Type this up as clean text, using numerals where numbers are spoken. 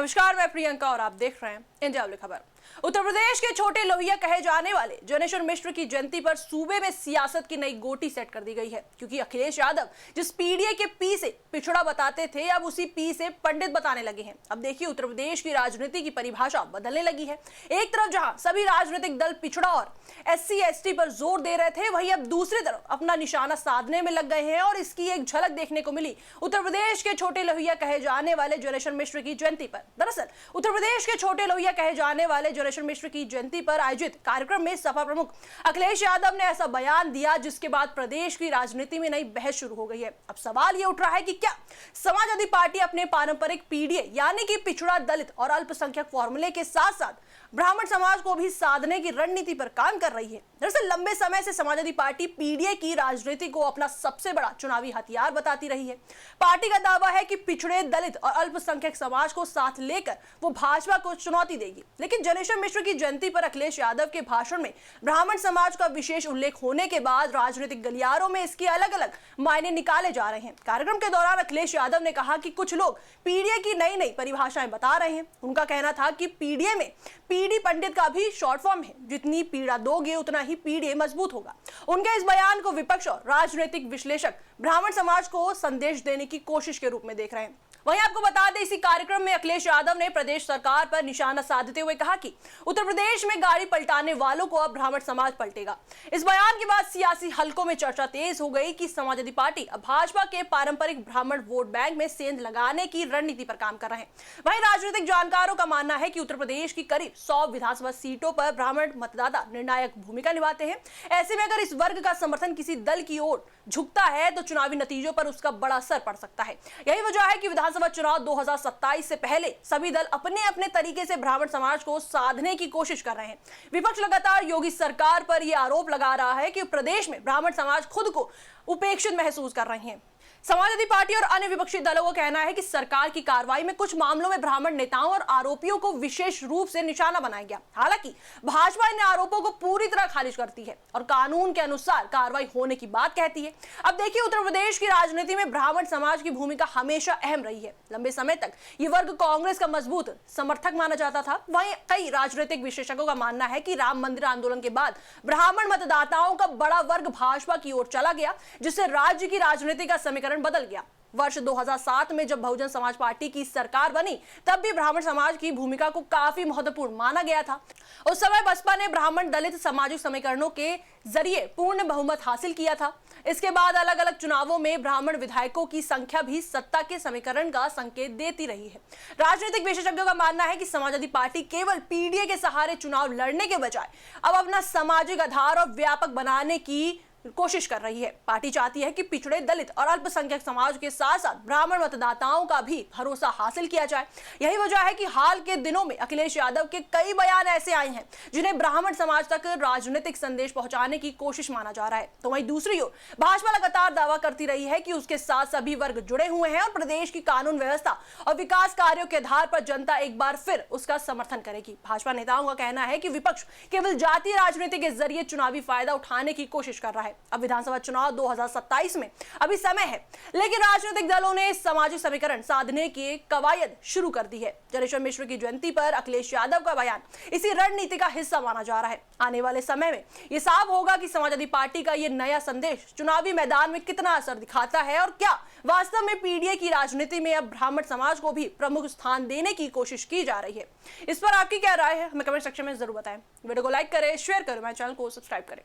नमस्कार, मैं प्रियंका और आप देख रहे हैं इंडिया अगली खबर। उत्तर प्रदेश के छोटे लोहिया कहे जाने वाले जनेश्वर मिश्र की जयंती पर सूबे में सियासत की नई गोटी सेट कर दी गई है, क्योंकि अखिलेश यादव जिस पीडीए के पी से पिछड़ा बताते थे, अब उसी पी से पंडित बताने लगे हैं। अब देखिए, उत्तर प्रदेश की राजनीति की परिभाषा बदलने लगी है। एक तरफ जहां सभी राजनीतिक दल पिछड़ा और SC ST पर जोर दे रहे थे, वहीं अब दूसरी तरफ अपना निशाना साधने में लग गए हैं और इसकी एक झलक देखने को मिली उत्तर प्रदेश के छोटे लोहिया कहे जाने वाले जनेश्वर मिश्र की जयंती पर। दरअसल उत्तर प्रदेश के छोटे लोहिया कहे जाने वाले जनेश्वर मिश्र की जयंती पर आयोजित कार्यक्रम में सपा प्रमुख अखिलेश यादव ने ऐसा बयान दिया जिसके बाद प्रदेश की राजनीति में नई बहस शुरू हो गई है। अब सवाल यह उठ रहा है कि क्या समाजवादी पार्टी अपने पारंपरिक पीडीए यानी कि पिछड़ा, दलित और अल्पसंख्यक फॉर्मूले के साथ साथ ब्राह्मण समाज को भी साधने की रणनीति पर काम कर रही है। दरअसल लंबे समय से समाजवादी पार्टी पीडीए की राजनीति को अपना सबसे बड़ा चुनावी हथियार बताती रही है। पार्टी का दावा है कि पिछड़े, दलित और अल्पसंख्यक समाज को साथ लेकर वो भाजपा को चुनौती देगी। लेकिन जनेश्वर मिश्र की जयंती पर अखिलेश यादव के भाषण में ब्राह्मण समाज का विशेष उल्लेख होने के बाद राजनीतिक गलियारों में इसके अलग अलग मायने निकाले जा रहे हैं। कार्यक्रम के दौरान अखिलेश यादव ने कहा कि कुछ लोग पीडीए की नई नई परिभाषाएं बता रहे हैं। उनका कहना था कि पीडीए में पीडी पंडित का भी शॉर्ट फॉर्म है, जितनी पीड़ा दोगे उतना ही पीडीए मजबूत होगा। उनके इस बयान को विपक्ष और राजनीतिक विश्लेषक ब्राह्मण समाज को संदेश देने की कोशिश के रूप में देख रहे हैं। वहीं आपको बता दें, इसी कार्यक्रम में अखिलेश यादव ने प्रदेश सरकार पर निशाना साधते हुए कहा कि उत्तर प्रदेश में गाड़ी पलटाने वालों को अब ब्राह्मण समाज पलटेगा। इस बयान के बाद सियासी हलकों में चर्चा तेज हो गई कि समाजवादी पार्टी अब भाजपा के पारंपरिक ब्राह्मण वोट बैंक में सेंध लगाने की रणनीति पर काम कर रहे हैं। वहीं राजनीतिक जानकारों का मानना है कि उत्तर प्रदेश की करीब 100 विधानसभा सीटों पर ब्राह्मण मतदाता निर्णायक भूमिका निभाते हैं। ऐसे में अगर इस वर्ग का समर्थन किसी दल की ओर झुकता है तो चुनावी नतीजों पर उसका बड़ा असर पड़ सकता है। यही वजह है कि विधानसभा चुनाव 2027 से पहले सभी दल अपने अपने तरीके से ब्राह्मण समाज को साधने की कोशिश कर रहे हैं। विपक्ष लगातार योगी सरकार पर यह आरोप लगा रहा है कि प्रदेश में ब्राह्मण समाज खुद को उपेक्षित महसूस कर रहे हैं। समाजवादी पार्टी और अन्य विपक्षी दलों का कहना है कि सरकार की कार्रवाई में कुछ मामलों में ब्राह्मण नेताओं और आरोपियों को विशेष रूप से निशाना बनाया गया। हालांकि भाजपा इन आरोपों को पूरी तरह खारिज करती है और कानून के अनुसार कार्रवाई होने की बात कहती है। अब देखिए, उत्तर प्रदेश की राजनीति में ब्राह्मण समाज की भूमिका हमेशा अहम रही है। लंबे समय तक ये वर्ग कांग्रेस का मजबूत समर्थक माना जाता था। वहीं कई राजनीतिक विशेषज्ञों का मानना है कि राम मंदिर आंदोलन के बाद ब्राह्मण मतदाताओं का बड़ा वर्ग भाजपा की ओर चला गया, जिससे राज्य की राजनीति का समीकरण बदल गया। वर्ष 2007 में जब बहुजन समाज पार्टी की सरकार बनी, तब भी ब्राह्मण समाज की भूमिका को काफी महत्वपूर्ण माना गया था। उस समय बसपा ने ब्राह्मण दलित सामाजिक समीकरणों के जरिए पूर्ण बहुमत हासिल किया था। इसके बाद अलग अलग चुनावों में ब्राह्मण विधायकों की संख्या भी सत्ता के समीकरण का संकेत देती रही है। राजनीतिक विशेषज्ञों का मानना है कि समाजवादी पार्टी केवल पीडीए के सहारे चुनाव लड़ने के बजाय अब अपना सामाजिक आधार और व्यापक बनाने की कोशिश कर रही है। पार्टी चाहती है कि पिछड़े, दलित और अल्पसंख्यक समाज के साथ साथ ब्राह्मण मतदाताओं का भी भरोसा हासिल किया जाए। यही वजह है कि हाल के दिनों में अखिलेश यादव के कई बयान ऐसे आए हैं जिन्हें ब्राह्मण समाज तक राजनीतिक संदेश पहुंचाने की कोशिश माना जा रहा है। तो वहीं दूसरी ओर भाजपा लगातार दावा करती रही है कि उसके साथ सभी वर्ग जुड़े हुए हैं और प्रदेश की कानून व्यवस्था और विकास कार्यों के आधार पर जनता एक बार फिर उसका समर्थन करेगी। भाजपा नेताओं का कहना है कि विपक्ष केवल जातीय राजनीति के जरिए चुनावी फायदा उठाने की कोशिश कर रहा है। अब विधानसभा चुनाव 2027 में अभी समय है, लेकिन राजनीतिक दलों ने सामाजिक समीकरण साधने की कवायद शुरू कर दी है। जनेश्वर मिश्र की जयंती पर अखिलेश यादव का बयान इसी रणनीति का हिस्सा माना जा रहा है। आने वाले समय में यह साफ होगा कि समाजवादी पार्टी का यह नया संदेश चुनावी मैदान में कितना असर दिखाता है और क्या वास्तव में पीडीए की राजनीति में अब ब्राह्मण समाज को भी प्रमुख स्थान देने की कोशिश की जा रही है। इस पर आपकी क्या राय है, हमें कमेंट सेक्शन में जरूर बताएं। वीडियो को लाइक करें, शेयर करें, हमारे चैनल को सब्सक्राइब करें।